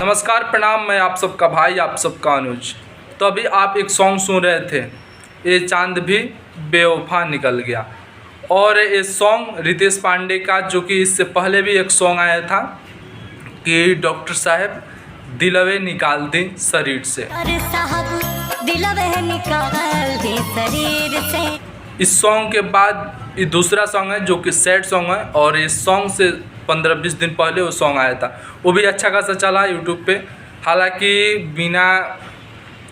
नमस्कार प्रणाम, मैं आप सबका भाई, आप सबका अनुज। तो अभी आप एक सॉन्ग सुन रहे थे, ये चांद भी बेवफा निकल गया। और ये सॉन्ग रितेश पांडे का, जो कि इससे पहले भी एक सॉन्ग आया था कि डॉक्टर साहब दिलवे निकाल दी शरीर से। इस सॉन्ग के बाद ये दूसरा सॉन्ग है जो कि सैड सॉन्ग है, और इस सॉन्ग से 15-20 दिन पहले वो सॉन्ग आया था, वो भी अच्छा खासा चला यूट्यूब पे। हालांकि बिना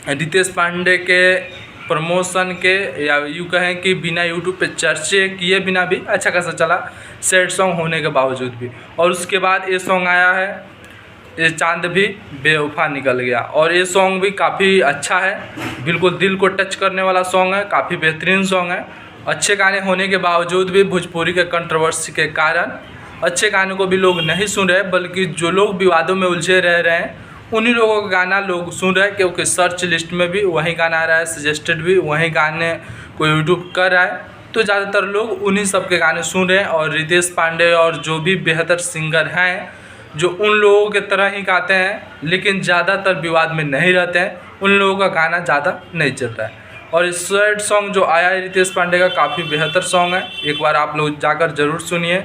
रितेश पांडे के प्रमोशन के, या यूँ कहें कि बिना यूट्यूब पे चर्चे किए बिना भी अच्छा खासा चला, सैड सॉन्ग होने के बावजूद भी। और उसके बाद ये सॉन्ग आया है, ये चांद भी बेवफा निकल गया, और ये सॉन्ग भी काफ़ी अच्छा है, बिल्कुल दिल को टच करने वाला सॉन्ग है, काफ़ी बेहतरीन सॉन्ग है। अच्छे गाने होने के बावजूद भी भोजपुरी के कंट्रोवर्सी के कारण अच्छे गानों को भी लोग नहीं सुन रहे, बल्कि जो लोग विवादों में उलझे रह रहे हैं उन्हीं लोगों का गाना लोग सुन रहे हैं, क्योंकि सर्च लिस्ट में भी वही गाना आ रहा है, सजेस्टेड भी वही गाने को यूट्यूब कर रहा है, तो ज़्यादातर लोग उन्हीं सब के गाने सुन रहे हैं। और रितेश पांडे और जो भी बेहतर सिंगर हैं जो उन लोगों के तरह ही गाते हैं लेकिन ज़्यादातर विवाद में नहीं रहते हैं, उन लोगों का गाना ज़्यादा नहीं चल रहा है। और इस सैड सॉन्ग जो आया है रितेश पांडे का, काफ़ी बेहतर सॉन्ग है, एक बार आप लोग जाकर ज़रूर सुनिए।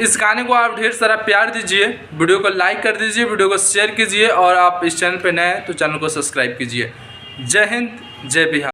इस गाने को आप ढेर सारा प्यार दीजिए, वीडियो को लाइक कर दीजिए, वीडियो को शेयर कीजिए, और आप इस चैनल पे नए हैं तो चैनल को सब्सक्राइब कीजिए। जय हिंद, जय बिहार।